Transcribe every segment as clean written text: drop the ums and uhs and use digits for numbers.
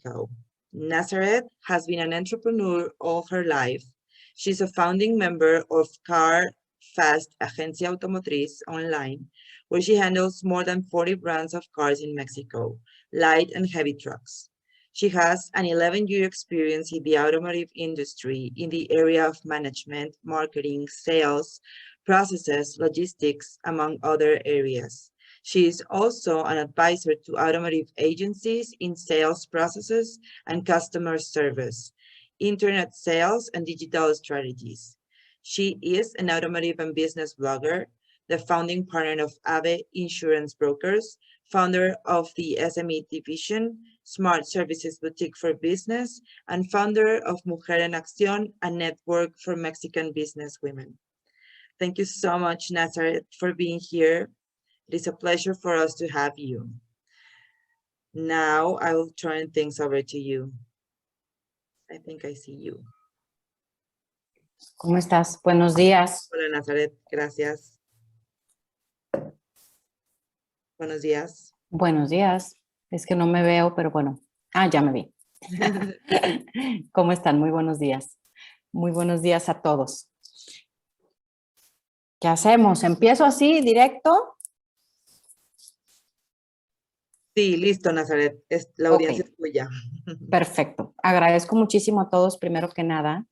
Mexico. Nazareth has been an entrepreneur all her life. She's a founding member of Car Fast Agencia Automotriz Online, where she handles more than 40 brands of cars in Mexico, light and heavy trucks. She has an 11-year experience in the automotive industry in the area of management, marketing, sales, processes, logistics, among other areas. She is also an advisor to automotive agencies in sales processes and customer service, internet sales, and digital strategies. She is an automotive and business blogger, the founding partner of AVE Insurance Brokers, founder of the SME division, Smart Services Boutique for Business, and founder of Mujer en Acción, a network for Mexican business women. Thank you so much, Nazareth, for being here. It is a pleasure for us to have you. Now I will turn things over to you. I think I see you. ¿Cómo estás? Buenos días. Hola, Nazareth. Gracias. Buenos días. Buenos días. Es que no me veo, pero bueno. Ah, ya me vi. ¿Cómo están? Muy buenos días. Muy buenos días a todos. ¿Qué hacemos? ¿Empiezo así, directo? Sí, listo, Nazareth. La audiencia es tuya. Perfecto. Agradezco muchísimo a todos, primero que nada.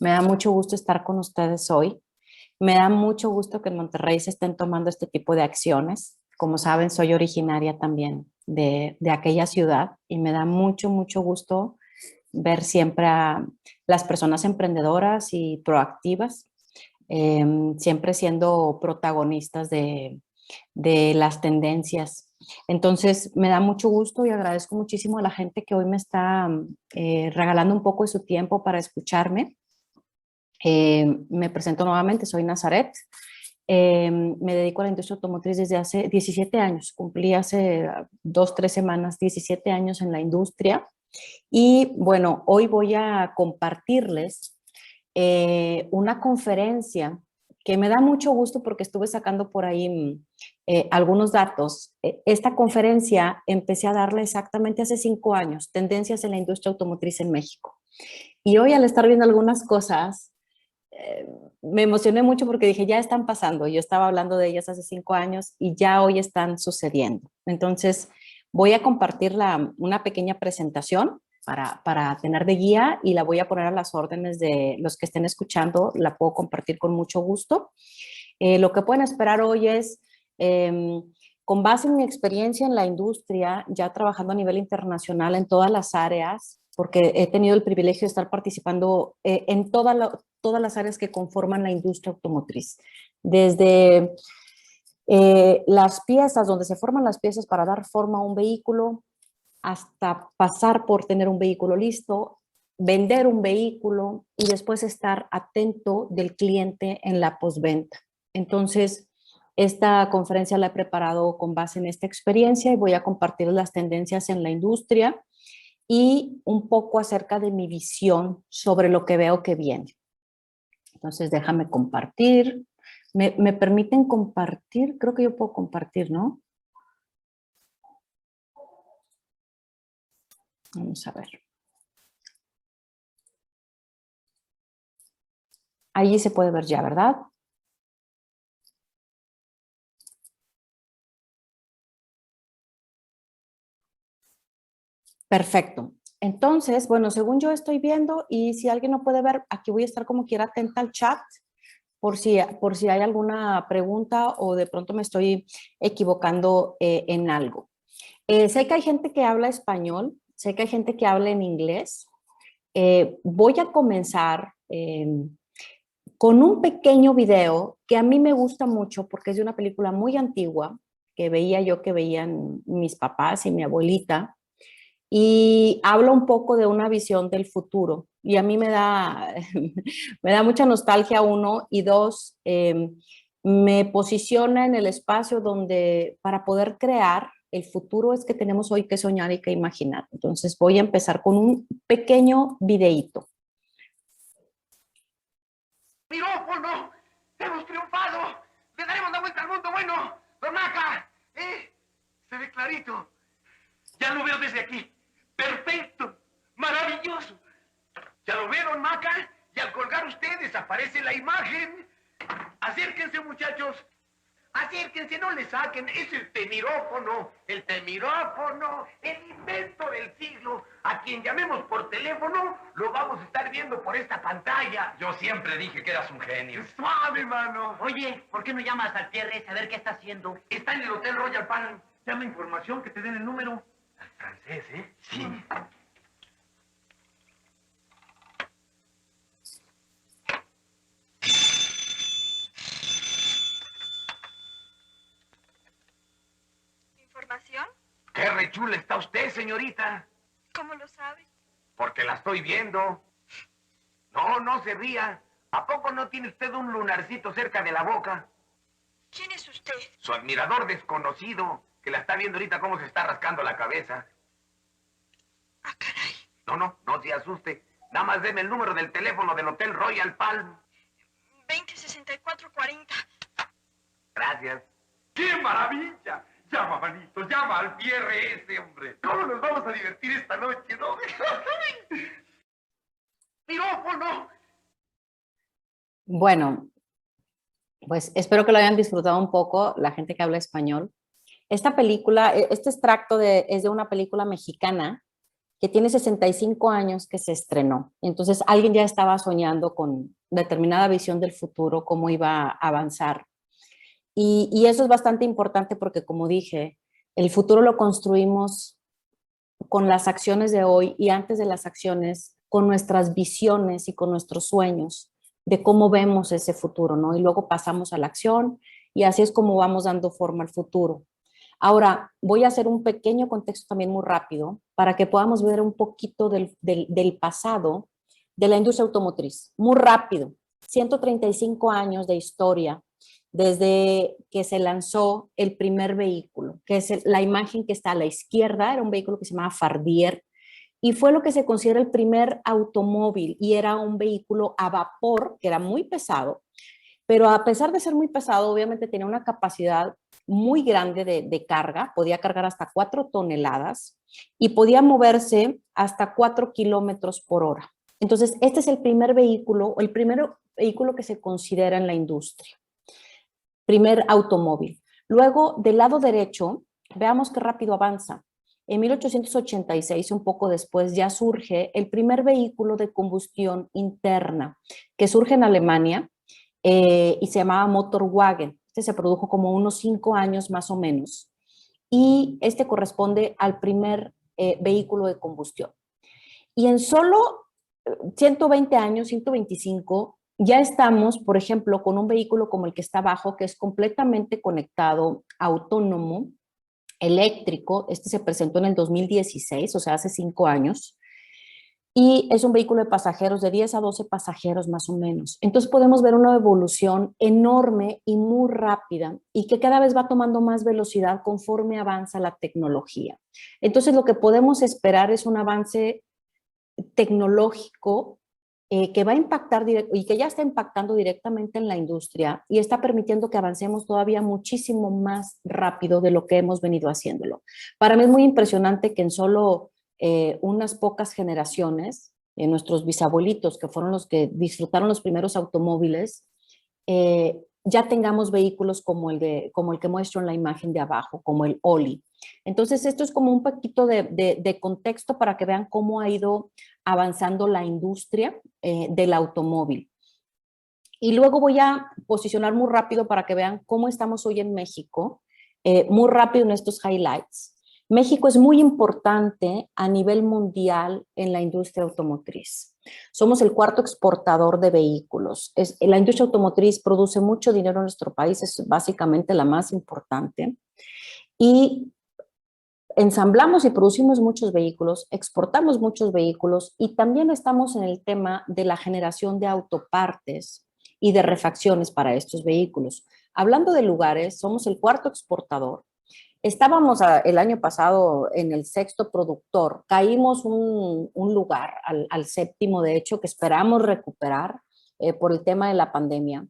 Me da mucho gusto estar con ustedes hoy. Me da mucho gusto que en Monterrey se estén tomando este tipo de acciones. Como saben, soy originaria también de aquella ciudad y me da mucho, mucho gusto ver siempre a las personas emprendedoras y proactivas, siempre siendo protagonistas de las tendencias. Entonces, me da mucho gusto y agradezco muchísimo a la gente que hoy me está regalando un poco de su tiempo para escucharme. Me presento nuevamente, soy Nazareth. Me dedico a la industria automotriz desde hace 17 años. Cumplí hace 2-3 semanas 17 años en la industria. Y bueno, hoy voy a compartirles una conferencia que me da mucho gusto porque estuve sacando por ahí algunos datos. Esta conferencia empecé a darla exactamente hace 5 años, tendencias en la industria automotriz en México. Y hoy al estar viendo algunas cosas, me emocioné mucho porque dije, ya están pasando. Yo estaba hablando de ellas hace 5 años y ya hoy están sucediendo. Entonces, voy a compartir una pequeña presentación para tener de guía y la voy a poner a las órdenes de los que estén escuchando. La puedo compartir con mucho gusto. Lo que pueden esperar hoy es, con base en mi experiencia en la industria, ya trabajando a nivel internacional en todas las áreas, porque he tenido el privilegio de estar participando en todas las áreas que conforman la industria automotriz. Desde las piezas, donde se forman las piezas para dar forma a un vehículo, hasta pasar por tener un vehículo listo, vender un vehículo y después estar atento del cliente en la postventa. Entonces, esta conferencia la he preparado con base en esta experiencia y voy a compartir las tendencias en la industria y un poco acerca de mi visión sobre lo que veo que viene. Entonces, déjame compartir. ¿Me permiten compartir? Creo que yo puedo compartir, ¿no? Vamos a ver. Allí se puede ver ya, ¿verdad? Perfecto. Entonces, bueno, según yo estoy viendo, y si alguien no puede ver, aquí voy a estar como quiera atenta al chat por si hay alguna pregunta o de pronto me estoy equivocando en algo. Sé que hay gente que habla español, sé que hay gente que habla en inglés. Voy a comenzar con un pequeño video que a mí me gusta mucho porque es de una película muy antigua que veían mis papás y mi abuelita. Y habla un poco de una visión del futuro y a mí me da mucha nostalgia, uno, y dos, me posiciona en el espacio donde para poder crear el futuro es que tenemos hoy que soñar y que imaginar. Entonces voy a empezar con un pequeño videíto. ¡Mirófono! ¡Hemos triunfado! ¡Le daremos la vuelta al mundo! ¡Bueno! ¡Donaca! Se ve clarito. Ya lo veo desde aquí. Perfecto. Maravilloso. ¿Ya lo vieron, Maca? Y al colgar ustedes aparece la imagen. Acérquense, muchachos. Acérquense, no le saquen. Es el temirófono. El temirófono. El invento del siglo. A quien llamemos por teléfono, lo vamos a estar viendo por esta pantalla. Yo siempre dije que eras un genio. Suave, mano. Oye, ¿por qué no llamas al Pierre a ver qué está haciendo? Está en el Hotel Royal Palm. Llama información que te den el número. Al francés, ¿eh? Sí. ¿Información? ¡Qué rechula está usted, señorita! ¿Cómo lo sabe? Porque la estoy viendo. No, no se ría. ¿A poco no tiene usted un lunarcito cerca de la boca? ¿Quién es usted? Su admirador desconocido, que la está viendo ahorita cómo se está rascando la cabeza. Ah, caray. No se asuste. Nada más deme el número del teléfono del Hotel Royal Palm. 206440. Gracias. ¡Qué maravilla! Llama, manito, llama al Pierre ese, hombre. ¿Cómo nos vamos a divertir esta noche, no? ¡Mirófono! Bueno, pues espero que lo hayan disfrutado un poco, la gente que habla español. Esta película, este extracto es de una película mexicana que tiene 65 años que se estrenó. Entonces alguien ya estaba soñando con determinada visión del futuro, cómo iba a avanzar. Y eso es bastante importante porque, como dije, el futuro lo construimos con las acciones de hoy y antes de las acciones, con nuestras visiones y con nuestros sueños de cómo vemos ese futuro, ¿no? Y luego pasamos a la acción y así es como vamos dando forma al futuro. Ahora, voy a hacer un pequeño contexto también muy rápido para que podamos ver un poquito del pasado de la industria automotriz. Muy rápido, 135 años de historia desde que se lanzó el primer vehículo, que es la imagen que está a la izquierda, era un vehículo que se llamaba Fardier, y fue lo que se considera el primer automóvil, y era un vehículo a vapor, que era muy pesado, pero a pesar de ser muy pesado, obviamente tenía una capacidad muy grande de carga, podía cargar hasta 4 toneladas y podía moverse hasta 4 kilómetros por hora. Entonces, este es el primer vehículo que se considera en la industria. Primer automóvil. Luego, del lado derecho, veamos qué rápido avanza. En 1886, un poco después, ya surge el primer vehículo de combustión interna, que surge en Alemania y se llamaba Motorwagen. Este se produjo como unos 5 años más o menos. Y este corresponde al primer vehículo de combustión. Y en solo 120 años, 125, ya estamos, por ejemplo, con un vehículo como el que está abajo, que es completamente conectado, autónomo, eléctrico. Este se presentó en el 2016, o sea, hace 5 años. Y es un vehículo de pasajeros, de 10 a 12 pasajeros más o menos. Entonces podemos ver una evolución enorme y muy rápida y que cada vez va tomando más velocidad conforme avanza la tecnología. Entonces lo que podemos esperar es un avance tecnológico que va a impactar y que ya está impactando directamente en la industria y está permitiendo que avancemos todavía muchísimo más rápido de lo que hemos venido haciéndolo. Para mí es muy impresionante que en solo unas pocas generaciones, nuestros bisabuelitos, que fueron los que disfrutaron los primeros automóviles, ya tengamos vehículos como el que muestro en la imagen de abajo, como el Oli. Entonces, esto es como un poquito de contexto para que vean cómo ha ido avanzando la industria del automóvil. Y luego voy a posicionar muy rápido para que vean cómo estamos hoy en México, muy rápido en estos highlights. México es muy importante a nivel mundial en la industria automotriz. Somos el 4º exportador de vehículos. La industria automotriz produce mucho dinero en nuestro país, es básicamente la más importante. Y ensamblamos y producimos muchos vehículos, exportamos muchos vehículos y también estamos en el tema de la generación de autopartes y de refacciones para estos vehículos. Hablando de lugares, somos el 4º exportador. Estábamos el año pasado en el 6º productor, caímos un lugar, al 7º de hecho, que esperamos recuperar por el tema de la pandemia.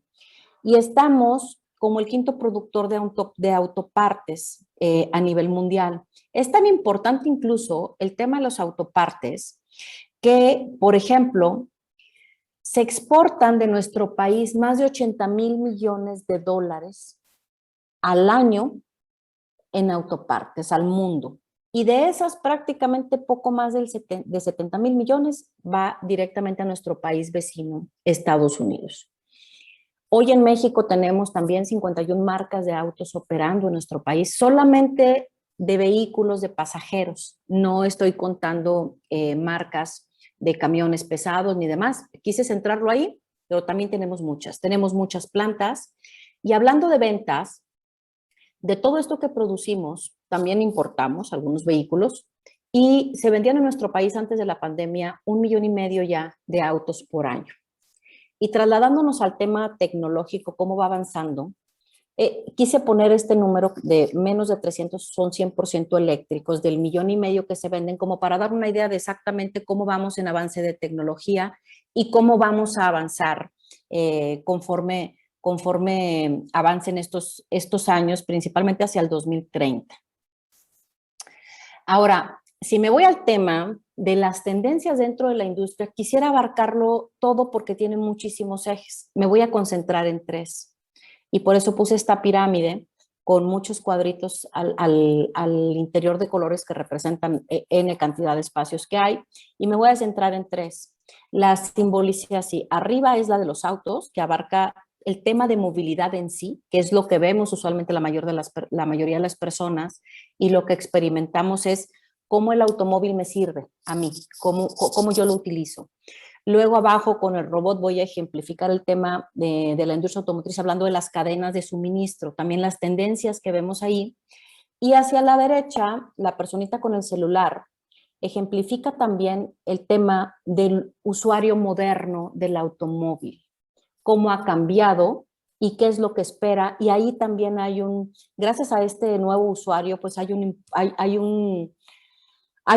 Y estamos como el quinto productor de autopartes a nivel mundial. Es tan importante incluso el tema de los autopartes que, por ejemplo, se exportan de nuestro país más de 80,000 millones de dólares al año en autopartes al mundo. Y de esas prácticamente poco más de 70,000 millones va directamente a nuestro país vecino, Estados Unidos. Hoy en México tenemos también 51 marcas de autos operando en nuestro país, solamente de vehículos de pasajeros. No estoy contando marcas de camiones pesados ni demás. Quise centrarlo ahí, pero también tenemos muchas plantas. Y hablando de ventas, de todo esto que producimos, también importamos algunos vehículos y se vendían en nuestro país antes de la pandemia 1,5 millones ya de autos por año. Y trasladándonos al tema tecnológico, cómo va avanzando, quise poner este número de menos de 300 son 100% eléctricos, del 1,5 millones que se venden, como para dar una idea de exactamente cómo vamos en avance de tecnología y cómo vamos a avanzar conforme avancen estos años, principalmente hacia el 2030. Ahora, si me voy al tema de las tendencias dentro de la industria, quisiera abarcarlo todo porque tiene muchísimos ejes. Me voy a concentrar en 3. Y por eso puse esta pirámide con muchos cuadritos al interior de colores que representan N cantidad de espacios que hay. Y me voy a centrar en 3. Las simbolicé así. Arriba es la de los autos, que abarca el tema de movilidad en sí, que es lo que vemos usualmente la mayoría de las personas, y lo que experimentamos es cómo el automóvil me sirve a mí, cómo yo lo utilizo. Luego abajo con el robot voy a ejemplificar el tema de la industria automotriz hablando de las cadenas de suministro, también las tendencias que vemos ahí. Y hacia la derecha, la personita con el celular ejemplifica también el tema del usuario moderno del automóvil, cómo ha cambiado y qué es lo que espera. Y ahí también hay gracias a este nuevo usuario, pues hay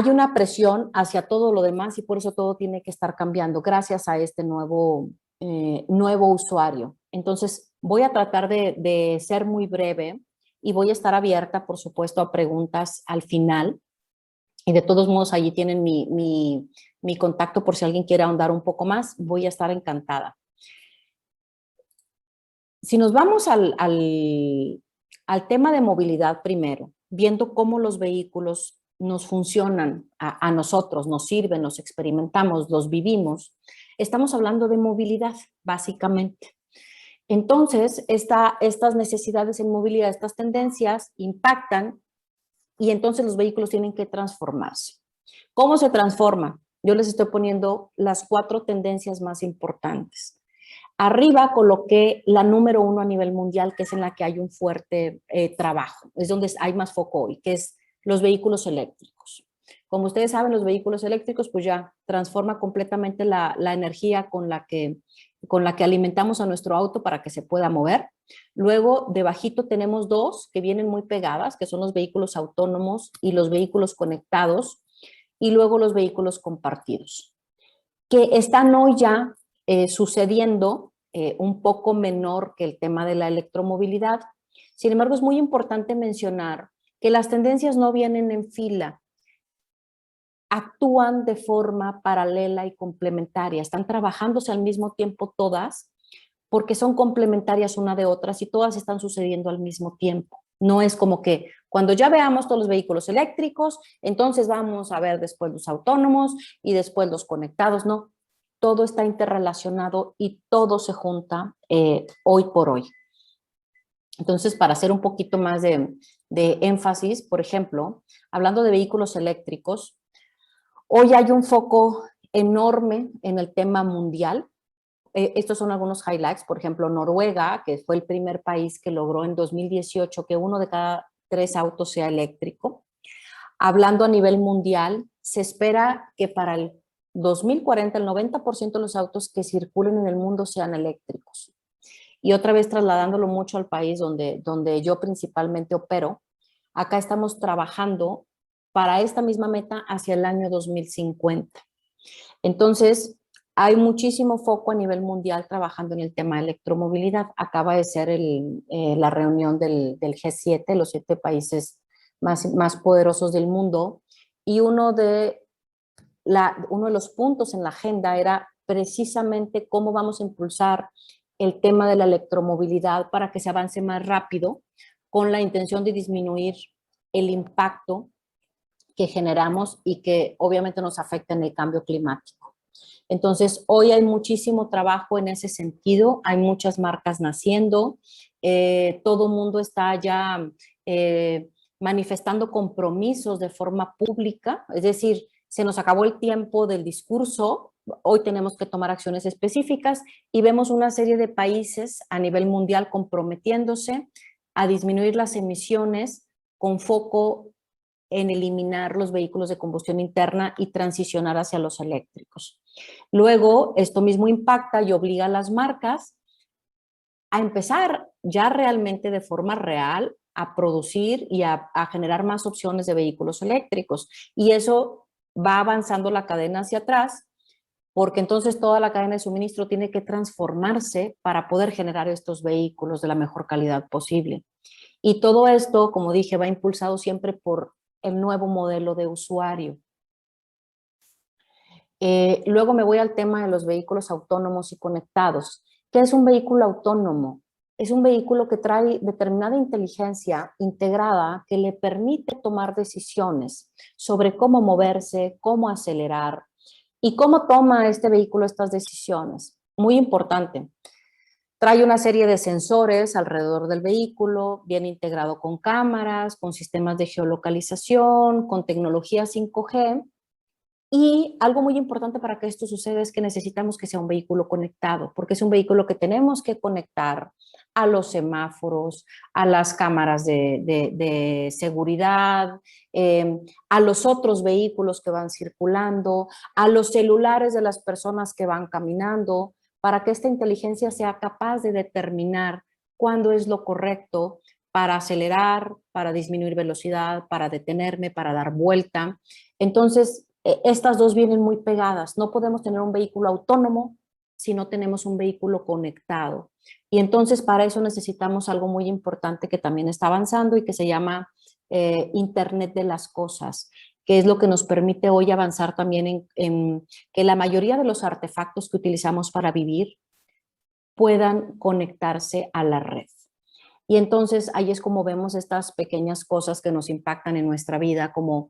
una presión hacia todo lo demás y por eso todo tiene que estar cambiando gracias a este nuevo usuario. Entonces, voy a tratar de ser muy breve y voy a estar abierta, por supuesto, a preguntas al final. Y de todos modos, allí tienen mi contacto por si alguien quiere ahondar un poco más. Voy a estar encantada. Si nos vamos al tema de movilidad primero, viendo cómo los vehículos nos funcionan a nosotros, nos sirven, nos experimentamos, los vivimos, estamos hablando de movilidad, básicamente. Entonces, estas necesidades en movilidad, estas tendencias impactan y entonces los vehículos tienen que transformarse. ¿Cómo se transforma? Yo les estoy poniendo las 4 tendencias más importantes. Arriba coloqué la número 1 a nivel mundial, que es en la que hay un fuerte trabajo, es donde hay más foco hoy, que es los vehículos eléctricos. Como ustedes saben, los vehículos eléctricos pues ya transforma completamente la energía con la que alimentamos a nuestro auto para que se pueda mover. Luego, debajito tenemos 2 que vienen muy pegadas, que son los vehículos autónomos y los vehículos conectados, y luego los vehículos compartidos, que están hoy ya sucediendo un poco menor que el tema de la electromovilidad. Sin embargo, es muy importante mencionar que las tendencias no vienen en fila, actúan de forma paralela y complementaria, están trabajándose al mismo tiempo todas, porque son complementarias una de otras y todas están sucediendo al mismo tiempo. No es como que cuando ya veamos todos los vehículos eléctricos, entonces vamos a ver después los autónomos y después los conectados, no. Todo está interrelacionado y todo se junta hoy por hoy. Entonces, para hacer un poquito más de énfasis, por ejemplo, hablando de vehículos eléctricos, hoy hay un foco enorme en el tema mundial. Estos son algunos highlights. Por ejemplo, Noruega, que fue el primer país que logró en 2018 que 1 de cada 3 autos sea eléctrico. Hablando a nivel mundial, se espera que para el 2040 el 90% de los autos que circulen en el mundo sean eléctricos. Y otra vez trasladándolo mucho al país donde yo principalmente opero, acá estamos trabajando para esta misma meta hacia el año 2050. Entonces, hay muchísimo foco a nivel mundial trabajando en el tema de electromovilidad. Acaba de ser la reunión del G7, los 7 países más poderosos del mundo, y uno de los puntos en la agenda era precisamente cómo vamos a impulsar el tema de la electromovilidad para que se avance más rápido, con la intención de disminuir el impacto que generamos y que obviamente nos afecta en el cambio climático. Entonces, hoy hay muchísimo trabajo en ese sentido, hay muchas marcas naciendo, todo el mundo está ya manifestando compromisos de forma pública, es decir, se nos acabó el tiempo del discurso, hoy tenemos que tomar acciones específicas y vemos una serie de países a nivel mundial comprometiéndose a disminuir las emisiones con foco en eliminar los vehículos de combustión interna y transicionar hacia los eléctricos. Luego, esto mismo impacta y obliga a las marcas a empezar ya realmente de forma real a producir y a generar más opciones de vehículos eléctricos. Y eso va avanzando la cadena hacia atrás, porque entonces toda la cadena de suministro tiene que transformarse para poder generar estos vehículos de la mejor calidad posible. Y todo esto, como dije, va impulsado siempre por el nuevo modelo de usuario. Luego me voy al tema de los vehículos autónomos y conectados. ¿Qué es un vehículo autónomo? Es un vehículo que trae determinada inteligencia integrada que le permite tomar decisiones sobre cómo moverse, cómo acelerar y cómo toma este vehículo estas decisiones. Muy importante. Trae una serie de sensores alrededor del vehículo, viene integrado con cámaras, con sistemas de geolocalización, con tecnología 5G. Y algo muy importante para que esto suceda es que necesitamos que sea un vehículo conectado, porque es un vehículo que tenemos que conectar a los semáforos, a las cámaras de seguridad, a los otros vehículos que van circulando, a los celulares de las personas que van caminando, para que esta inteligencia sea capaz de determinar cuándo es lo correcto para acelerar, para disminuir velocidad, para detenerme, para dar vuelta. Entonces, estas dos vienen muy pegadas. No podemos tener un vehículo autónomo si no tenemos un vehículo conectado. Y entonces para eso necesitamos algo muy importante que también está avanzando y que se llama Internet de las cosas, que es lo que nos permite hoy avanzar también en que la mayoría de los artefactos que utilizamos para vivir puedan conectarse a la red. Y entonces ahí es como vemos estas pequeñas cosas que nos impactan en nuestra vida, como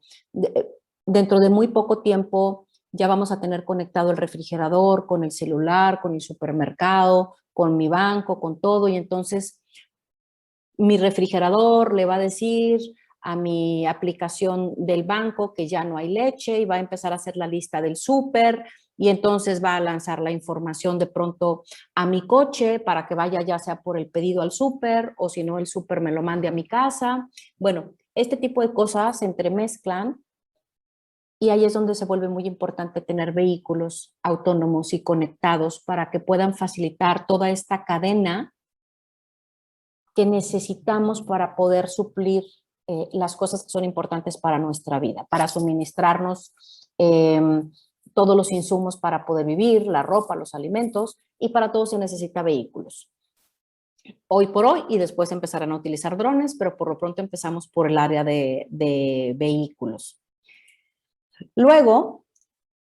dentro de muy poco tiempo ya vamos a tener conectado el refrigerador con el celular, con el supermercado, con mi banco, con todo. Y entonces mi refrigerador le va a decir a mi aplicación del banco que ya no hay leche y va a empezar a hacer la lista del súper y entonces va a lanzar la información de pronto a mi coche para que vaya ya sea por el pedido al súper o si no el súper me lo mande a mi casa. Bueno, este tipo de cosas se entremezclan y ahí es donde se vuelve muy importante tener vehículos autónomos y conectados para que puedan facilitar toda esta cadena que necesitamos para poder suplir las cosas que son importantes para nuestra vida, para suministrarnos todos los insumos para poder vivir, la ropa, los alimentos, y para todo se necesita vehículos. Hoy por hoy, y después empezarán a utilizar drones, pero por lo pronto empezamos por el área de vehículos. Luego,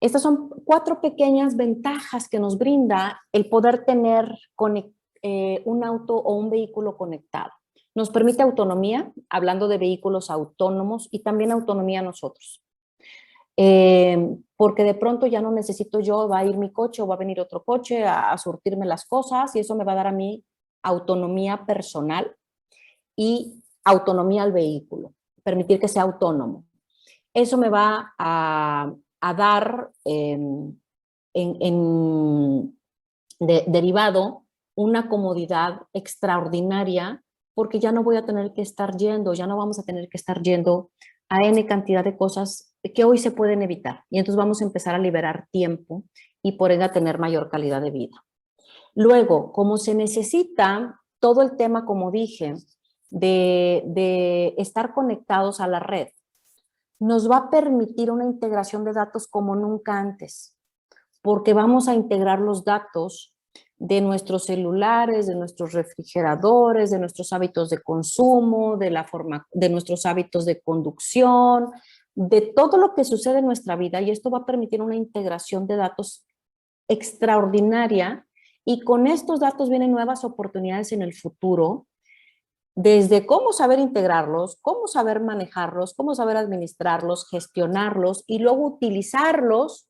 estas son 4 pequeñas ventajas que nos brinda el poder tener un auto o un vehículo conectado. Nos permite autonomía, hablando de vehículos autónomos, y también autonomía a nosotros. Porque de pronto ya no necesito yo, va a ir mi coche o va a venir otro coche a surtirme las cosas, y eso me va a dar a mí autonomía personal y autonomía al vehículo, permitir que sea autónomo. Eso me va a dar derivado una comodidad extraordinaria porque ya no voy a tener que estar yendo, ya no vamos a tener que estar yendo a N cantidad de cosas que hoy se pueden evitar. Y entonces vamos a empezar a liberar tiempo y por ende a tener mayor calidad de vida. Luego, como se necesita todo el tema, como dije, de estar conectados a la red, nos va a permitir una integración de datos como nunca antes. porque vamos a integrar los datos de nuestros celulares, de nuestros refrigeradores, de nuestros hábitos de consumo, de nuestros hábitos de conducción, de todo lo que sucede en nuestra vida, y esto va a permitir una integración de datos extraordinaria, y con estos datos vienen nuevas oportunidades en el futuro, desde cómo saber integrarlos, cómo saber manejarlos, cómo saber administrarlos, gestionarlos y luego utilizarlos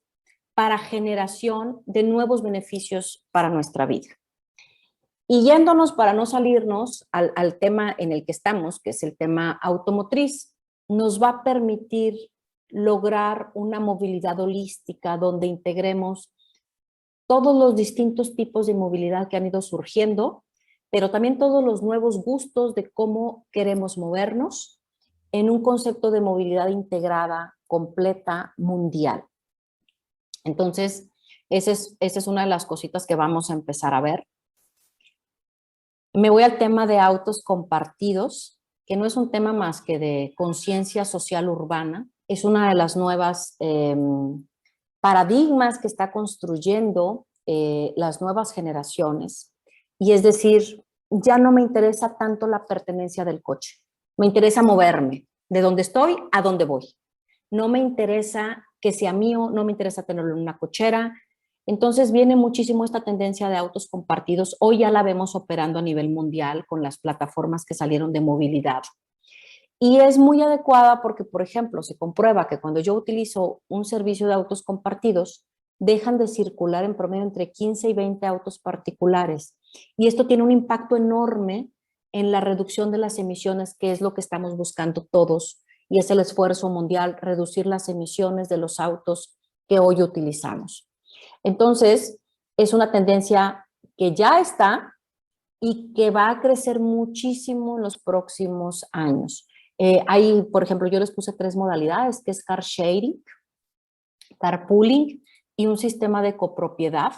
para generación de nuevos beneficios para nuestra vida. Y yéndonos para no salirnos al tema en el que estamos, que es el tema automotriz, nos va a permitir lograr una movilidad holística donde integremos todos los distintos tipos de movilidad que han ido surgiendo, pero también todos los nuevos gustos de cómo queremos movernos en un concepto de movilidad integrada, completa, mundial. Entonces, esa es una de las cositas que vamos a empezar a ver. Me voy al tema de autos compartidos, que no es un tema más que de conciencia social urbana. Es una de las nuevas paradigmas que está construyendo las nuevas generaciones. Y es decir, ya no me interesa tanto la pertenencia del coche. Me interesa moverme de donde estoy a donde voy. No me interesa que sea mío, no me interesa tenerlo en una cochera. Entonces viene muchísimo esta tendencia de autos compartidos. Hoy ya la vemos operando a nivel mundial con las plataformas que salieron de movilidad. Y es muy adecuada porque, por ejemplo, se comprueba que cuando yo utilizo un servicio de autos compartidos, dejan de circular en promedio entre 15 y 20 autos particulares. Y esto tiene un impacto enorme en la reducción de las emisiones, que es lo que estamos buscando todos, y es el esfuerzo mundial, reducir las emisiones de los autos que hoy utilizamos. Entonces, es una tendencia que ya está y que va a crecer muchísimo en los próximos años. Hay, por ejemplo, yo les puse 3 modalidades, que es car sharing, carpooling y un sistema de copropiedad,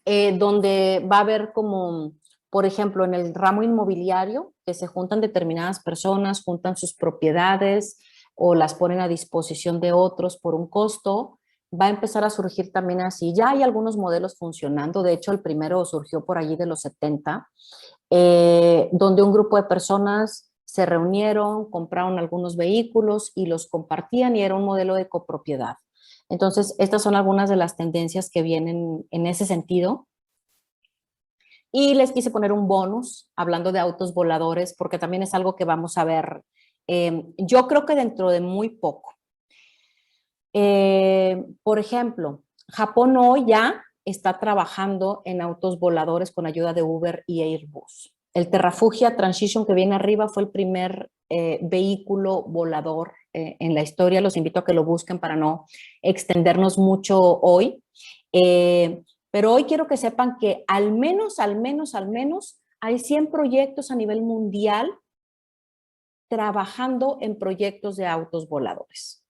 donde va a haber como, por ejemplo, en el ramo inmobiliario, que se juntan determinadas personas, juntan sus propiedades o las ponen a disposición de otros por un costo. Va a empezar a surgir también así. Ya hay algunos modelos funcionando. De hecho, el primero surgió por allí de los 70, donde un grupo de personas se reunieron, compraron algunos vehículos y los compartían, y era un modelo de copropiedad. Entonces, estas son algunas de las tendencias que vienen en ese sentido. Y les quise poner un bonus hablando de autos voladores, porque también es algo que vamos a ver, yo creo que dentro de muy poco. Por ejemplo, Japón hoy ya está trabajando en autos voladores con ayuda de Uber y Airbus. El Terrafugia Transition que viene arriba fue el primer vehículo volador en la historia. Los invito a que lo busquen para no extendernos mucho hoy. Pero hoy quiero que sepan que al menos hay 100 proyectos a nivel mundial trabajando en proyectos de autos voladores.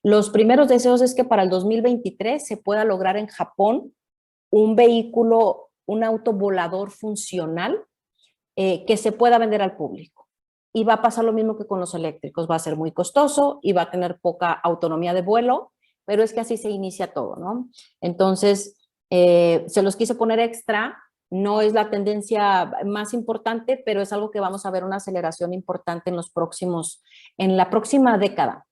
Los primeros deseos es que para el 2023 se pueda lograr en Japón un vehículo, un auto volador funcional que se pueda vender al público. Y va a pasar lo mismo que con los eléctricos, va a ser muy costoso y va a tener poca autonomía de vuelo, pero es que así se inicia todo, ¿no? Entonces, se los quise poner extra, no es la tendencia más importante, pero es algo que vamos a ver una aceleración importante en la próxima década.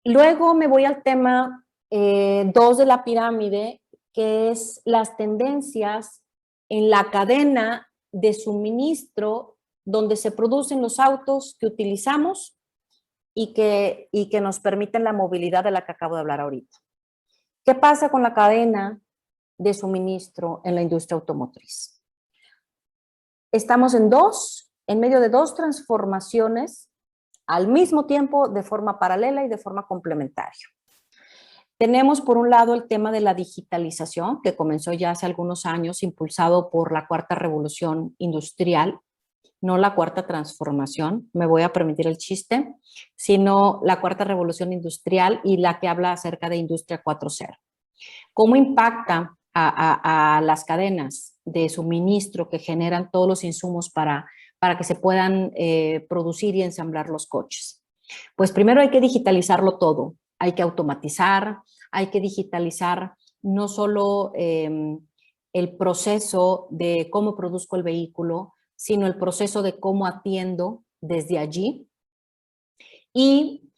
Luego me voy al tema 2 de la pirámide, que es las tendencias en la cadena de suministro donde se producen los autos que utilizamos y que nos permiten la movilidad de la que acabo de hablar ahorita. ¿Qué pasa con la cadena de suministro en la industria automotriz? Estamos en medio de 2 transformaciones al mismo tiempo, de forma paralela y de forma complementaria. Tenemos por un lado el tema de la digitalización, que comenzó ya hace algunos años, impulsado por la 4ª revolución industrial, no la 4ª transformación, me voy a permitir el chiste, sino la 4ª revolución industrial y la que habla acerca de Industria 4.0. ¿Cómo impacta a las cadenas de suministro que generan todos los insumos para que se puedan producir y ensamblar los coches? Pues primero hay que digitalizarlo todo. hay que automatizar, hay que digitalizar no solo el proceso de cómo produzco el vehículo, sino el proceso de cómo atiendo desde allí. Y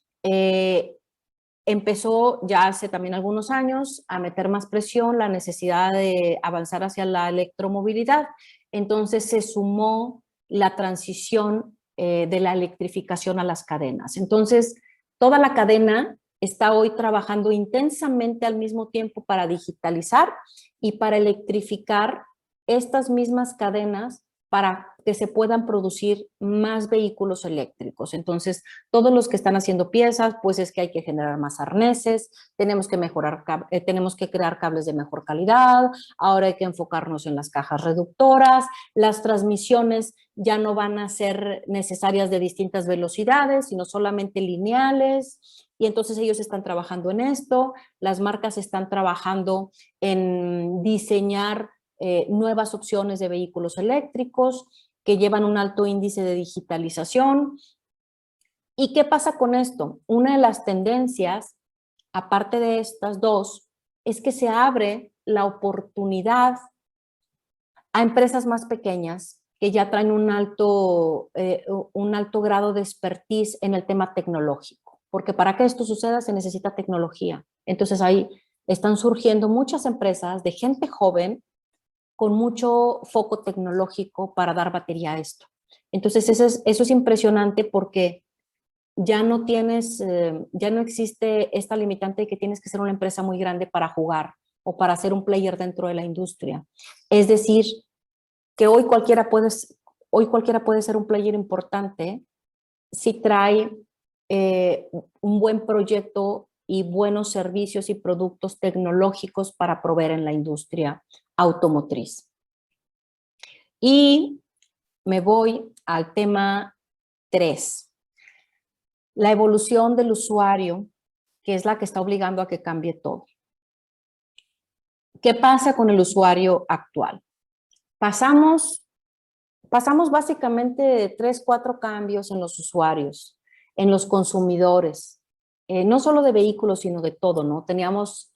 empezó ya hace también algunos años a meter más presión la necesidad de avanzar hacia la electromovilidad. Entonces se sumó la transición de la electrificación a las cadenas. Entonces, toda la cadena está hoy trabajando intensamente al mismo tiempo para digitalizar y para electrificar estas mismas cadenas para que se puedan producir más vehículos eléctricos. Entonces, todos los que están haciendo piezas, pues es que hay que generar más arneses, tenemos que mejorar, tenemos que crear cables de mejor calidad, ahora hay que enfocarnos en las cajas reductoras, las transmisiones ya no van a ser necesarias de distintas velocidades, sino solamente lineales, y entonces ellos están trabajando en esto, las marcas están trabajando en diseñar nuevas opciones de vehículos eléctricos que llevan un alto índice de digitalización. ¿Y qué pasa con esto? Una de las tendencias, aparte de estas dos, es que se abre la oportunidad a empresas más pequeñas que ya traen un alto grado de expertise en el tema tecnológico, porque para que esto suceda se necesita tecnología. Entonces ahí están surgiendo muchas empresas de gente joven con mucho foco tecnológico para dar batería a esto. Entonces eso es impresionante porque ya no existe esta limitante de que tienes que ser una empresa muy grande para jugar o para ser un player dentro de la industria. Es decir, que hoy cualquiera puede ser un player importante si trae un buen proyecto y buenos servicios y productos tecnológicos para proveer en la industria automotriz. Y me voy al tema 3, la evolución del usuario, que es la que está obligando a que cambie todo. ¿Qué pasa con el usuario actual? Pasamos básicamente de 3, 4 cambios en los usuarios, en los consumidores, no solo de vehículos, sino de todo, ¿no? Teníamos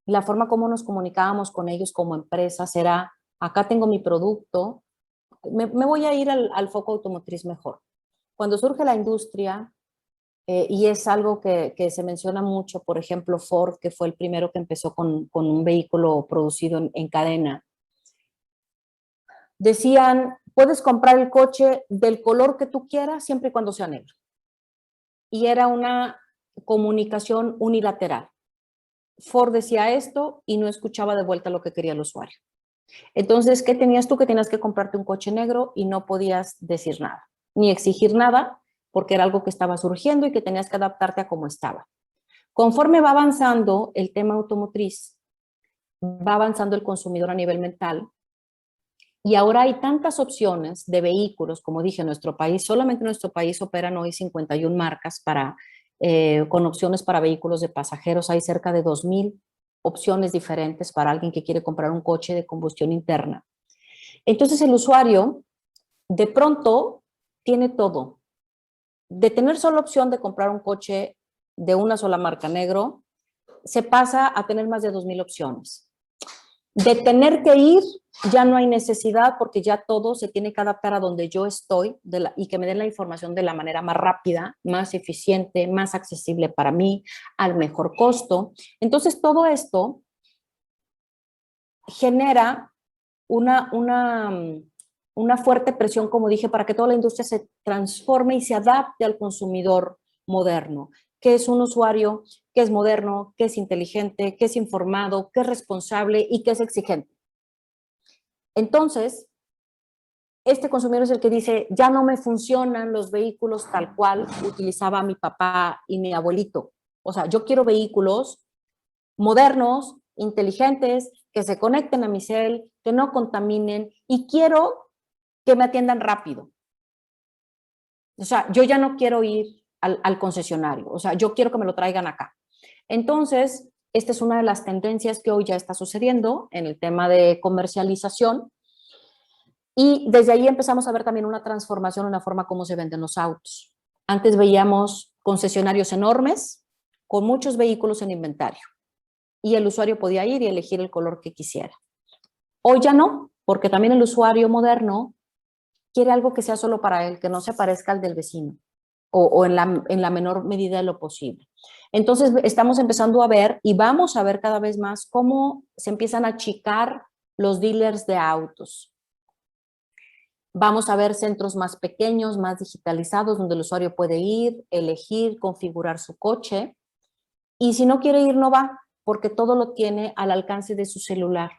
la forma como nos comunicábamos con ellos como empresas era, acá tengo mi producto, me voy a ir al foco automotriz mejor. Cuando surge la industria, y es algo que se menciona mucho, por ejemplo, Ford, que fue el primero que empezó con un vehículo producido en cadena, decían, puedes comprar el coche del color que tú quieras siempre y cuando sea negro. Y era una comunicación unilateral. Ford decía esto y no escuchaba de vuelta lo que quería el usuario. Entonces, ¿qué tenías tú? Que tenías que comprarte un coche negro y no podías decir nada, ni exigir nada, porque era algo que estaba surgiendo y que tenías que adaptarte a cómo estaba. Conforme va avanzando el tema automotriz, va avanzando el consumidor a nivel mental, y ahora hay tantas opciones de vehículos, como dije, en nuestro país, solamente en nuestro país operan hoy 51 marcas con opciones para vehículos de pasajeros. Hay cerca de 2,000 opciones diferentes para alguien que quiere comprar un coche de combustión interna. Entonces el usuario de pronto tiene todo. De tener solo opción de comprar un coche de una sola marca negro, se pasa a tener más de 2,000 opciones. De tener que ir, ya no hay necesidad porque ya todo se tiene que adaptar a donde yo estoy y que me den la información de la manera más rápida, más eficiente, más accesible para mí, al mejor costo. Entonces, todo esto genera una fuerte presión, como dije, para que toda la industria se transforme y se adapte al consumidor moderno, que es un usuario que es moderno, que es inteligente, que es informado, que es responsable y que es exigente. Entonces, este consumidor es el que dice, ya no me funcionan los vehículos tal cual utilizaba mi papá y mi abuelito. O sea, yo quiero vehículos modernos, inteligentes, que se conecten a mi cel, que no contaminen y quiero que me atiendan rápido. O sea, yo ya no quiero ir al concesionario, o sea, yo quiero que me lo traigan acá. Entonces, esta es una de las tendencias que hoy ya está sucediendo en el tema de comercialización y desde ahí empezamos a ver también una transformación en la forma como se venden los autos. Antes veíamos concesionarios enormes con muchos vehículos en inventario y el usuario podía ir y elegir el color que quisiera. Hoy ya no, porque también el usuario moderno quiere algo que sea solo para él, que no se parezca al del vecino o en la menor medida de lo posible. Entonces estamos empezando a ver y vamos a ver cada vez más cómo se empiezan a achicar los dealers de autos. Vamos a ver centros más pequeños, más digitalizados, donde el usuario puede ir, elegir, configurar su coche. Y si no quiere ir, no va, porque todo lo tiene al alcance de su celular.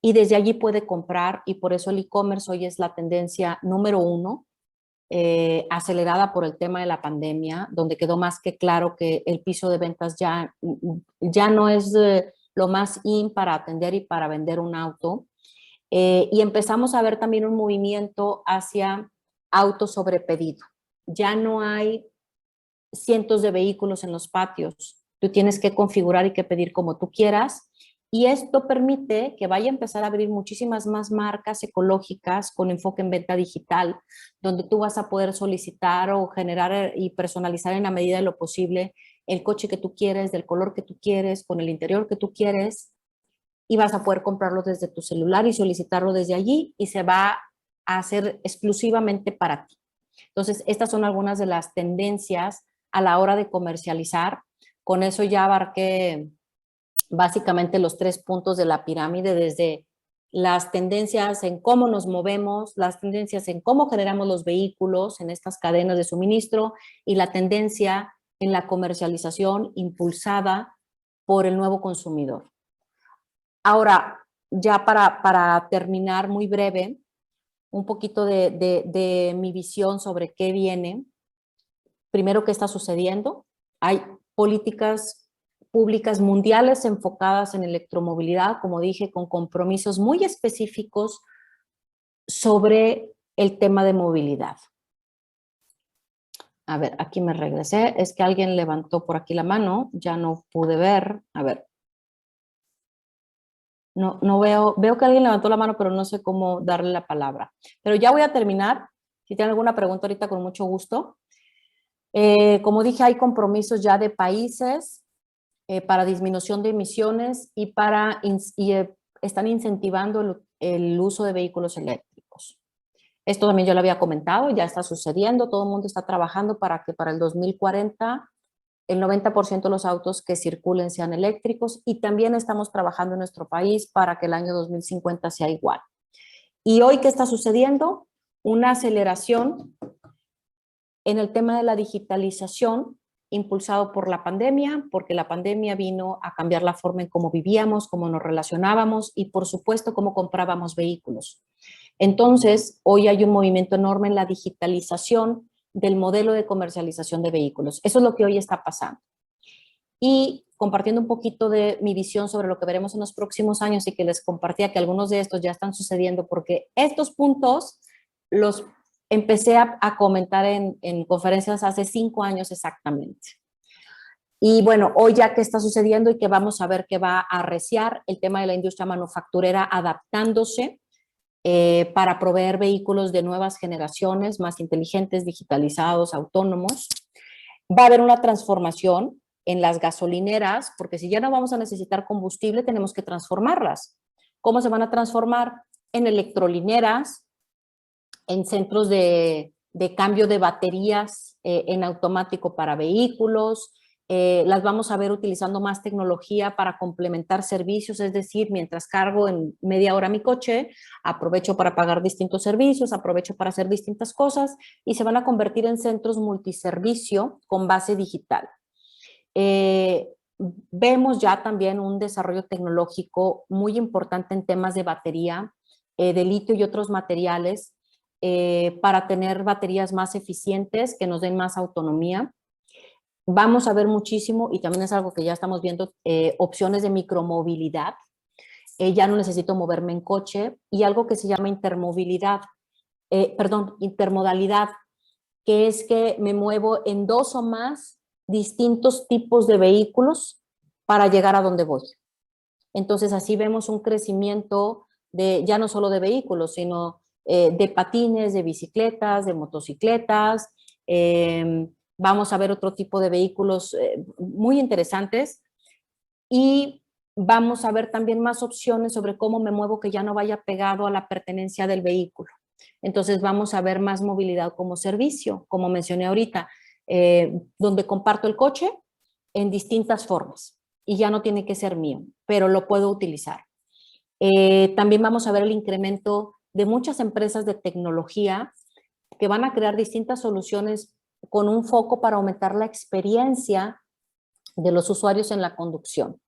Y desde allí puede comprar, y por eso el e-commerce hoy es la tendencia número 1, acelerada por el tema de la pandemia, donde quedó más que claro que el piso de ventas ya no es lo más in para atender y para vender un auto. Y empezamos a ver también un movimiento hacia autos sobre pedido. Ya no hay cientos de vehículos en los patios. Tú tienes que configurar y que pedir como tú quieras. Y esto permite que vaya a empezar a abrir muchísimas más marcas ecológicas con enfoque en venta digital, donde tú vas a poder solicitar o generar y personalizar en la medida de lo posible el coche que tú quieres, del color que tú quieres, con el interior que tú quieres, y vas a poder comprarlo desde tu celular y solicitarlo desde allí y se va a hacer exclusivamente para ti. Entonces, estas son algunas de las tendencias a la hora de comercializar. Con eso ya abarqué básicamente los 3 puntos de la pirámide, desde las tendencias en cómo nos movemos, las tendencias en cómo generamos los vehículos en estas cadenas de suministro y la tendencia en la comercialización impulsada por el nuevo consumidor. Ahora, ya para terminar muy breve, un poquito de mi visión sobre qué viene. Primero, ¿qué está sucediendo? Hay políticas públicas mundiales enfocadas en electromovilidad, como dije, con compromisos muy específicos sobre el tema de movilidad. A ver, aquí me regresé. Es que alguien levantó por aquí la mano, ya no pude ver. A ver. No veo que alguien levantó la mano, pero no sé cómo darle la palabra. Pero ya voy a terminar. Si tienen alguna pregunta ahorita, con mucho gusto. Como dije, hay compromisos ya de países para disminución de emisiones y están incentivando el uso de vehículos eléctricos. Esto también yo lo había comentado, ya está sucediendo, todo el mundo está trabajando para que para el 2040 el 90% de los autos que circulen sean eléctricos, y también estamos trabajando en nuestro país para que el año 2050 sea igual. ¿Y hoy qué está sucediendo? Una aceleración en el tema de la digitalización impulsado por la pandemia, porque la pandemia vino a cambiar la forma en cómo vivíamos, cómo nos relacionábamos y, por supuesto, cómo comprábamos vehículos. Entonces, hoy hay un movimiento enorme en la digitalización del modelo de comercialización de vehículos. Eso es lo que hoy está pasando. Y compartiendo un poquito de mi visión sobre lo que veremos en los próximos años, y que les compartía que algunos de estos ya están sucediendo, porque estos puntos los empecé a comentar en conferencias hace 5 años exactamente. Y bueno, hoy ya que está sucediendo y que vamos a ver que va a arreciar el tema de la industria manufacturera adaptándose para proveer vehículos de nuevas generaciones, más inteligentes, digitalizados, autónomos. Va a haber una transformación en las gasolineras, porque si ya no vamos a necesitar combustible, tenemos que transformarlas. ¿Cómo se van a transformar? En electrolineras, en centros de cambio de baterías en automático para vehículos. Las vamos a ver utilizando más tecnología para complementar servicios, es decir, mientras cargo en media hora mi coche, aprovecho para pagar distintos servicios, aprovecho para hacer distintas cosas, y se van a convertir en centros multiservicio con base digital. Vemos ya también un desarrollo tecnológico muy importante en temas de batería, de litio y otros materiales, para tener baterías más eficientes que nos den más autonomía. Vamos a ver muchísimo, y también es algo que ya estamos viendo, opciones de micromovilidad. Ya no necesito moverme en coche, y algo que se llama intermodalidad, que es que me muevo en 2 o más distintos tipos de vehículos para llegar a donde voy. Entonces así vemos un crecimiento ya no solo de vehículos, sino de patines, de bicicletas, de motocicletas, vamos a ver otro tipo de vehículos muy interesantes y vamos a ver también más opciones sobre cómo me muevo que ya no vaya pegado a la pertenencia del vehículo. Entonces vamos a ver más movilidad como servicio, como mencioné ahorita, donde comparto el coche en distintas formas y ya no tiene que ser mío, pero lo puedo utilizar. También vamos a ver el incremento de muchas empresas de tecnología que van a crear distintas soluciones con un foco para aumentar la experiencia de los usuarios en la conducción.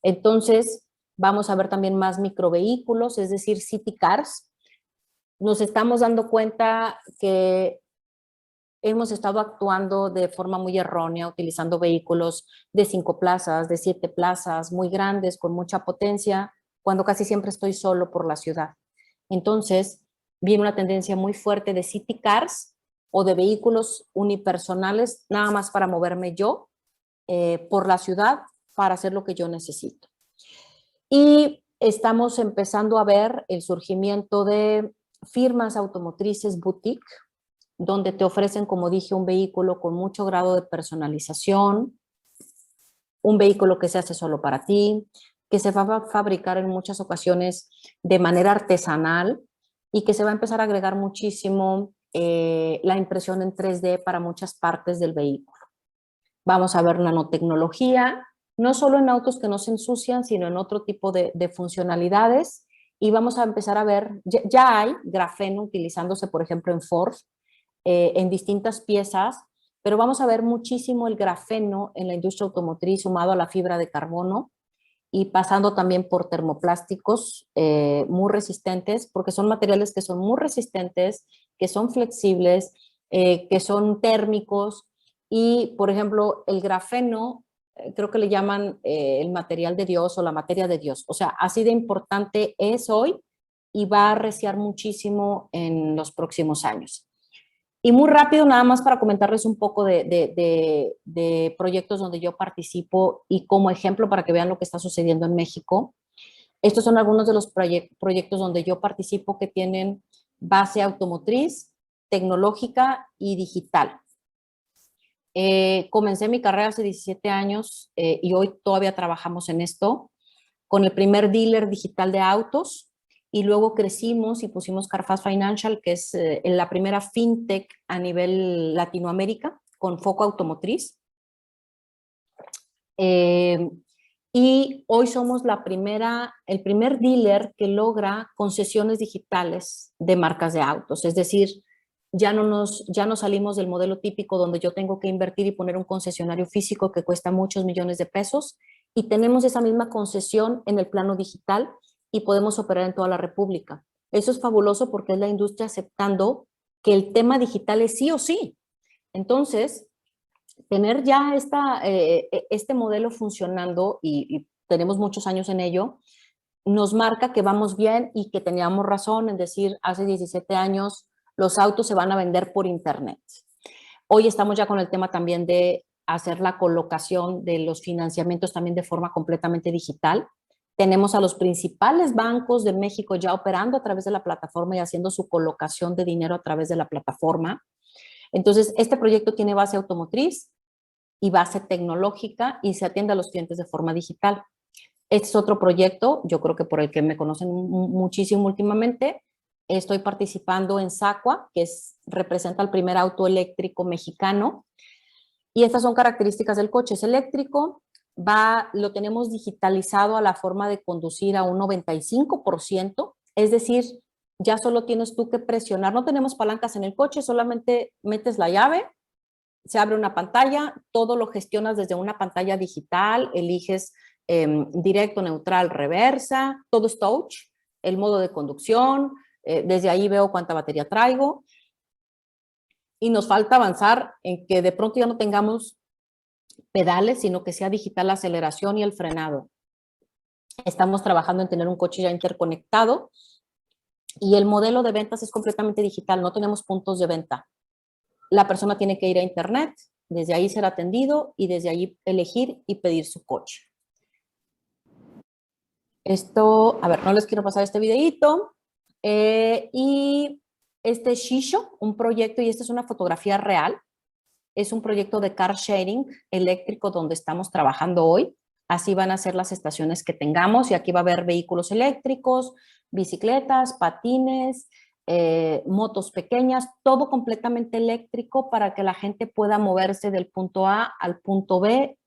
Entonces, vamos a ver también más microvehículos, es decir, city cars. Nos estamos dando cuenta que hemos estado actuando de forma muy errónea, utilizando vehículos de 5 plazas, de 7 plazas, muy grandes, con mucha potencia, cuando casi siempre estoy solo por la ciudad. Entonces, viene una tendencia muy fuerte de city cars o de vehículos unipersonales, nada más para moverme yo por la ciudad, para hacer lo que yo necesito. Y estamos empezando a ver el surgimiento de firmas automotrices boutique, donde te ofrecen, como dije, un vehículo con mucho grado de personalización, un vehículo que se hace solo para ti, que se va a fabricar en muchas ocasiones de manera artesanal y que se va a empezar a agregar muchísimo la impresión en 3D para muchas partes del vehículo. Vamos a ver nanotecnología, no solo en autos que no se ensucian, sino en otro tipo de funcionalidades. Y vamos a empezar a ver, ya hay grafeno utilizándose, por ejemplo, en Ford, en distintas piezas, pero vamos a ver muchísimo el grafeno en la industria automotriz sumado a la fibra de carbono y pasando también por termoplásticos muy resistentes, porque son materiales que son muy resistentes, que son flexibles, que son térmicos. Y, por ejemplo, el grafeno, creo que le llaman el material de Dios o la materia de Dios. O sea, así de importante es hoy y va a arreciar muchísimo en los próximos años. Y muy rápido, nada más para comentarles un poco de proyectos donde yo participo y como ejemplo para que vean lo que está sucediendo en México. Estos son algunos de los proyectos donde yo participo que tienen base automotriz, tecnológica y digital. Comencé mi carrera hace 17 años y hoy todavía trabajamos en esto con el primer dealer digital de autos y luego crecimos y pusimos Carfast Financial, que es la primera fintech a nivel Latinoamérica con foco automotriz. Y hoy somos el primer dealer que logra concesiones digitales de marcas de autos, es decir, ya no salimos del modelo típico donde yo tengo que invertir y poner un concesionario físico que cuesta muchos millones de pesos y tenemos esa misma concesión en el plano digital y podemos operar en toda la República. Eso es fabuloso porque es la industria aceptando que el tema digital es sí o sí. Entonces, tener ya este modelo funcionando y tenemos muchos años en ello, nos marca que vamos bien y que teníamos razón en decir hace 17 años los autos se van a vender por internet. Hoy estamos ya con el tema también de hacer la colocación de los financiamientos también de forma completamente digital. Tenemos a los principales bancos de México ya operando a través de la plataforma y haciendo su colocación de dinero a través de la plataforma. Entonces, este proyecto tiene base automotriz y base tecnológica y se atiende a los clientes de forma digital. Este es otro proyecto, yo creo que por el que me conocen muchísimo últimamente. Estoy participando en Sacua, que representa el primer auto eléctrico mexicano. Y estas son características del coche. Es eléctrico, lo tenemos digitalizado a la forma de conducir a un 95%, es decir, ya solo tienes tú que presionar. No tenemos palancas en el coche, solamente metes la llave, se abre una pantalla, todo lo gestionas desde una pantalla digital, eliges directo, neutral, reversa, todo es touch, el modo de conducción, desde ahí veo cuánta batería traigo. Y nos falta avanzar en que de pronto ya no tengamos pedales, sino que sea digital la aceleración y el frenado. Estamos trabajando en tener un coche ya interconectado y el modelo de ventas es completamente digital, no tenemos puntos de venta. La persona tiene que ir a internet, desde ahí ser atendido y desde ahí elegir y pedir su coche. Esto, a ver, no les quiero pasar este videíto. Y este Shisho, un proyecto, y esta es una fotografía real. es un proyecto de car sharing eléctrico donde estamos trabajando hoy. Así van a ser las estaciones que tengamos y aquí va a haber vehículos eléctricos, bicicletas, patines, motos pequeñas, todo completamente eléctrico para que la gente pueda moverse del punto A al punto B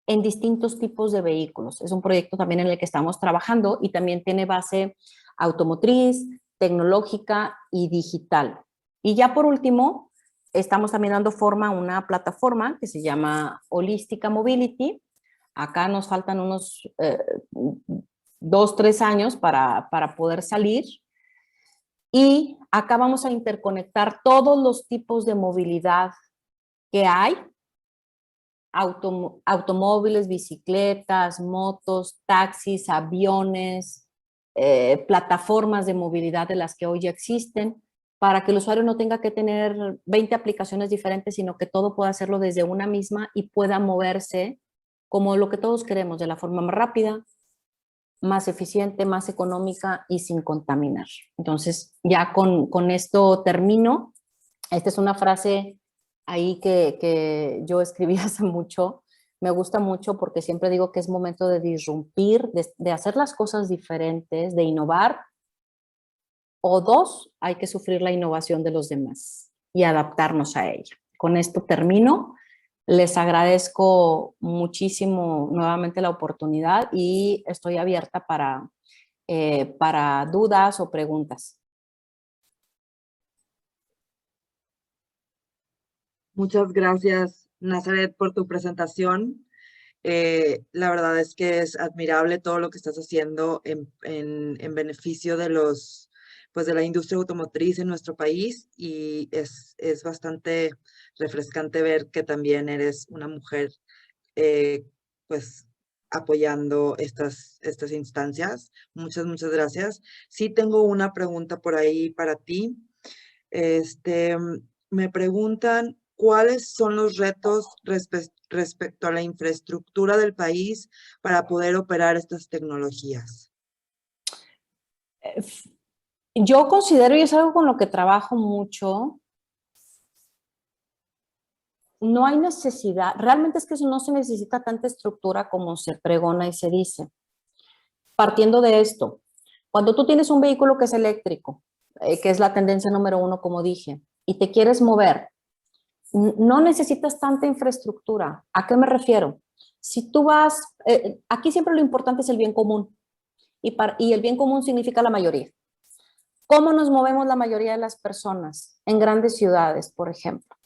en distintos tipos de vehículos. Es un proyecto también en el que estamos trabajando y también tiene base automotriz, tecnológica y digital. Y ya por último, estamos también dando forma a una plataforma que se llama Holística Mobility. Acá nos faltan unos 2, 3 años para poder salir. Y acá vamos a interconectar todos los tipos de movilidad que hay, automóviles, bicicletas, motos, taxis, aviones, plataformas de movilidad de las que hoy ya existen, para que el usuario no tenga que tener 20 aplicaciones diferentes, sino que todo pueda hacerlo desde una misma y pueda moverse como lo que todos queremos, de la forma más rápida, más eficiente, más económica y sin contaminar. Entonces, ya con esto termino. Esta es una frase ahí que yo escribí hace mucho. Me gusta mucho porque siempre digo que es momento de disrumpir, de hacer las cosas diferentes, de innovar. O 2, hay que sufrir la innovación de los demás y adaptarnos a ella. Con esto termino. Les agradezco muchísimo nuevamente la oportunidad y estoy abierta para dudas o preguntas. Muchas gracias, Nazaret, por tu presentación. La verdad es que es admirable todo lo que estás haciendo en beneficio de pues de la industria automotriz en nuestro país y es bastante refrescante ver que también eres una mujer pues apoyando estas instancias. Muchas gracias. Sí tengo una pregunta por ahí para ti. Me preguntan cuáles son los retos respecto a la infraestructura del país para poder operar estas tecnologías. Yo considero, y es algo con lo que trabajo mucho, no hay necesidad, realmente es que no se necesita tanta estructura como se pregona y se dice. Partiendo de esto, cuando tú tienes un vehículo que es eléctrico, que es la tendencia número 1, como dije, y te quieres mover, no necesitas tanta infraestructura. ¿A qué me refiero? Si tú vas, aquí siempre lo importante es el bien común, y el bien común significa la mayoría. ¿Cómo nos movemos la mayoría de las personas? En grandes ciudades, por ejemplo.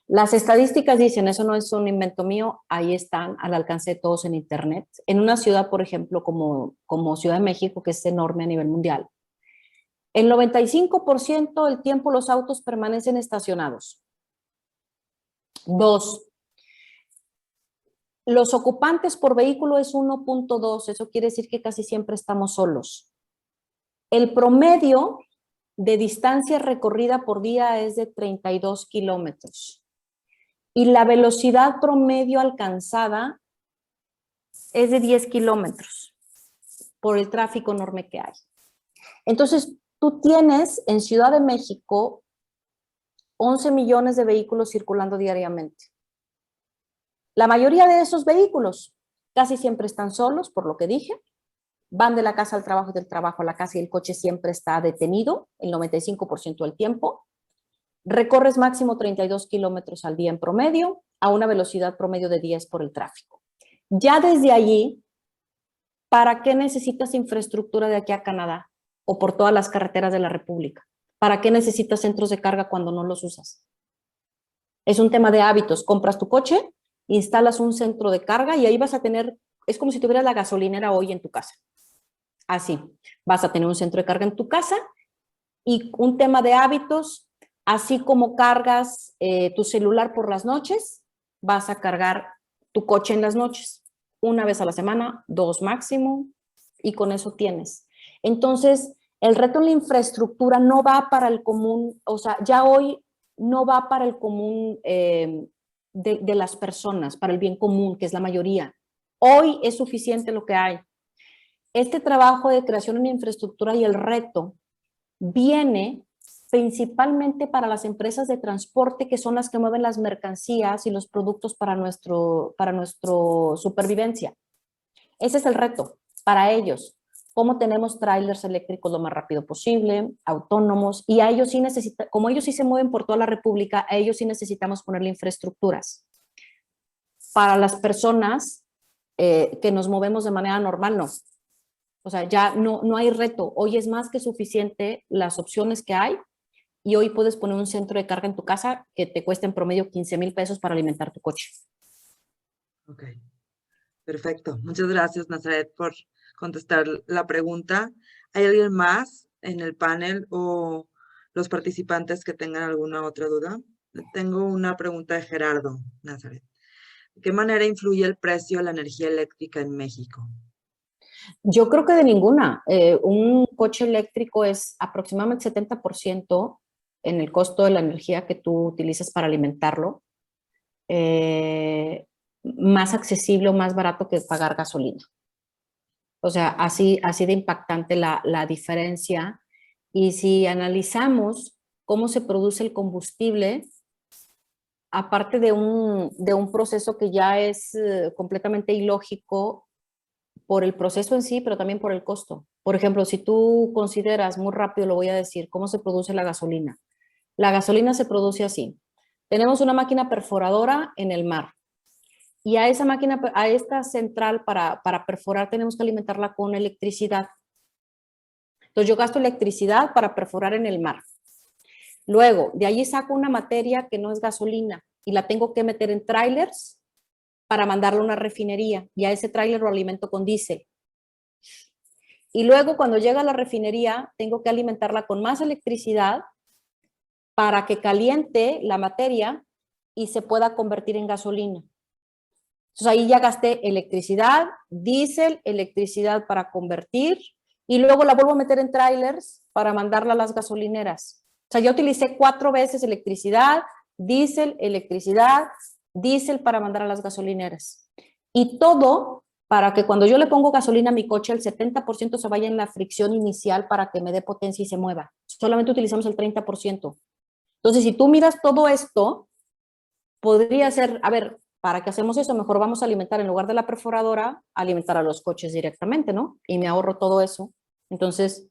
Las estadísticas dicen, eso no es un invento mío, ahí están al alcance de todos en internet. En una ciudad, por ejemplo, como Ciudad de México, que es enorme a nivel mundial, el 95% del tiempo los autos permanecen estacionados. 2, los ocupantes por vehículo es 1.2, eso quiere decir que casi siempre estamos solos. El promedio de distancia recorrida por día es de 32 kilómetros. Y la velocidad promedio alcanzada es de 10 kilómetros por el tráfico enorme que hay. Entonces, tú tienes en Ciudad de México 11 millones de vehículos circulando diariamente. La mayoría de esos vehículos casi siempre están solos, por lo que dije. Van de la casa al trabajo y del trabajo a la casa y el coche siempre está detenido el 95% del tiempo. Recorres máximo 32 kilómetros al día en promedio, a una velocidad promedio de 10 por el tráfico. Ya desde allí, ¿para qué necesitas infraestructura de aquí a Canadá o por todas las carreteras de la República? ¿Para qué necesitas centros de carga cuando no los usas? Es un tema de hábitos. Compras tu coche, instalas un centro de carga y ahí vas a tener, es como si tuvieras la gasolinera hoy en tu casa. Así, vas a tener un centro de carga en tu casa y un tema de hábitos. Así como cargas tu celular por las noches, vas a cargar tu coche en las noches. Una vez a la semana, 2 máximo, y con eso tienes. Entonces, el reto en la infraestructura no va para el común, o sea, ya hoy no va para el común de las personas, para el bien común, que es la mayoría. Hoy es suficiente lo que hay. Este trabajo de creación de infraestructura y el reto viene principalmente para las empresas de transporte, que son las que mueven las mercancías y los productos para nuestro supervivencia. Ese es el reto para ellos. Cómo tenemos trailers eléctricos lo más rápido posible, autónomos, y a ellos sí como ellos sí se mueven por toda la República, a ellos sí necesitamos ponerle infraestructuras. Para las personas que nos movemos de manera normal, no. O sea, ya no hay reto. Hoy es más que suficiente las opciones que hay, y hoy puedes poner un centro de carga en tu casa que te cuesta en promedio 15,000 pesos para alimentar tu coche. Ok, perfecto. Muchas gracias, Nazaret, por contestar la pregunta. ¿Hay alguien más en el panel o los participantes que tengan alguna otra duda? Tengo una pregunta de Gerardo, Nazaret. ¿De qué manera influye el precio de la energía eléctrica en México? Yo creo que de ninguna. Un coche eléctrico es aproximadamente 70% en el costo de la energía que tú utilizas para alimentarlo. Más accesible o más barato que pagar gasolina. O sea, así de impactante la diferencia. Y si analizamos cómo se produce el combustible, aparte de un proceso que ya es completamente ilógico por el proceso en sí, pero también por el costo. Por ejemplo, si tú consideras, muy rápido lo voy a decir, cómo se produce la gasolina. La gasolina se produce así. Tenemos una máquina perforadora en el mar. Y a esa máquina, a esta central para perforar, tenemos que alimentarla con electricidad. Entonces yo gasto electricidad para perforar en el mar. Luego, de allí saco una materia que no es gasolina y la tengo que meter en trailers para mandarla a una refinería. Y a ese tráiler lo alimento con diésel. Y luego, cuando llega a la refinería, tengo que alimentarla con más electricidad para que caliente la materia y se pueda convertir en gasolina. Entonces ahí ya gasté electricidad, diésel, electricidad para convertir, y luego la vuelvo a meter en trailers para mandarla a las gasolineras. O sea, yo utilicé 4 veces electricidad, diésel para mandar a las gasolineras. Y todo para que cuando yo le pongo gasolina a mi coche, el 70% se vaya en la fricción inicial para que me dé potencia y se mueva. Solamente utilizamos el 30%. Entonces, si tú miras todo esto, podría ser, a ver, ¿para qué hacemos eso? Mejor vamos a alimentar, en lugar de la perforadora, alimentar a los coches directamente, ¿no? Y me ahorro todo eso. Entonces,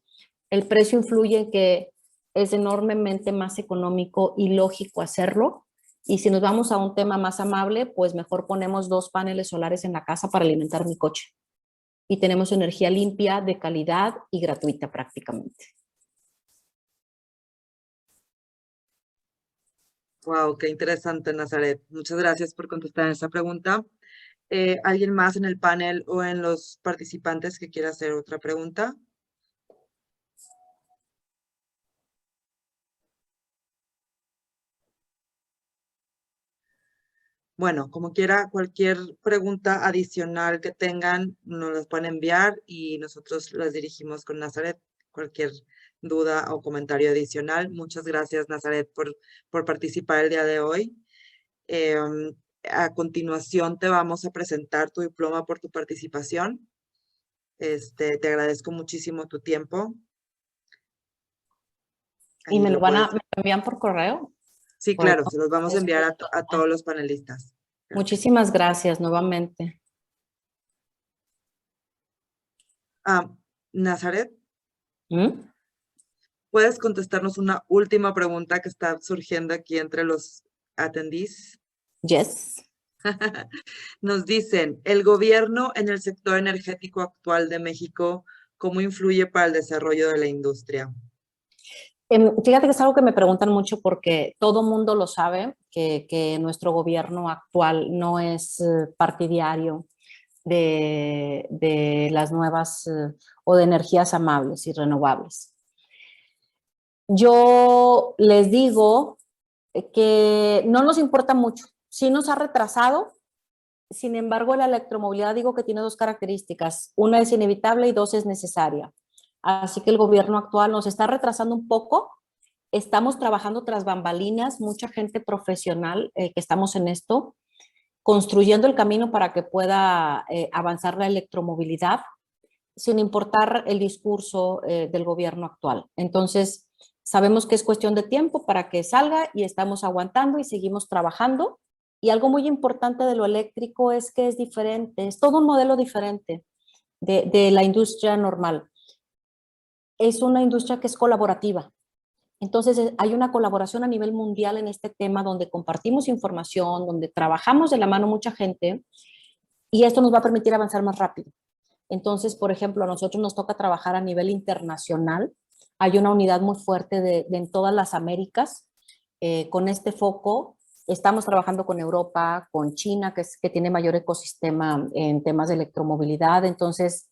el precio influye en que es enormemente más económico y lógico hacerlo. Y si nos vamos a un tema más amable, pues mejor ponemos 2 paneles solares en la casa para alimentar mi coche. Y tenemos energía limpia, de calidad y gratuita prácticamente. Wow, qué interesante, Nazaret. Muchas gracias por contestar esa pregunta. ¿Alguien más en el panel o en los participantes que quiera hacer otra pregunta? Bueno, como quiera, cualquier pregunta adicional que tengan, nos las pueden enviar y nosotros las dirigimos con Nazaret. Cualquier duda o comentario adicional. Muchas gracias, Nazaret, por participar el día de hoy. A continuación te vamos a presentar tu diploma por tu participación. Te agradezco muchísimo tu tiempo. ¿Y me lo puedes... envían por correo? Sí, claro, se los vamos a enviar a todos los panelistas. Muchísimas gracias nuevamente. Nazaret, ¿Mm? ¿puedes contestarnos una última pregunta que está surgiendo aquí entre los attendees? Yes. Nos dicen, ¿el gobierno en el sector energético actual de México, cómo influye para el desarrollo de la industria? Fíjate que es algo que me preguntan mucho porque todo mundo lo sabe, que nuestro gobierno actual no es partidario de las nuevas o de energías amables y renovables. Yo les digo que no nos importa mucho. Sí nos ha retrasado, sin embargo la electromovilidad digo que tiene 2 características. Una es inevitable y 2 es necesaria. Así que el gobierno actual nos está retrasando un poco. Estamos trabajando tras bambalinas, mucha gente profesional que estamos en esto, construyendo el camino para que pueda avanzar la electromovilidad, sin importar el discurso del gobierno actual. Entonces, Sabemos que es cuestión de tiempo para que salga y estamos aguantando y seguimos trabajando. Y algo muy importante de lo eléctrico es que es diferente, es todo un modelo diferente de la industria normal. Es una industria que es colaborativa. Entonces hay una colaboración a nivel mundial en este tema donde compartimos información, donde trabajamos de la mano mucha gente y esto nos va a permitir avanzar más rápido. Entonces, por ejemplo, a nosotros nos toca trabajar a nivel internacional. Hay una unidad muy fuerte en todas las Américas con este foco. Estamos trabajando con Europa, con China, que tiene mayor ecosistema en temas de electromovilidad. Entonces,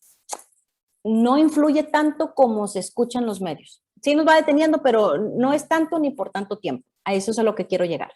no influye tanto como se escucha en los medios. Sí nos va deteniendo, pero no es tanto ni por tanto tiempo. A eso es a lo que quiero llegar.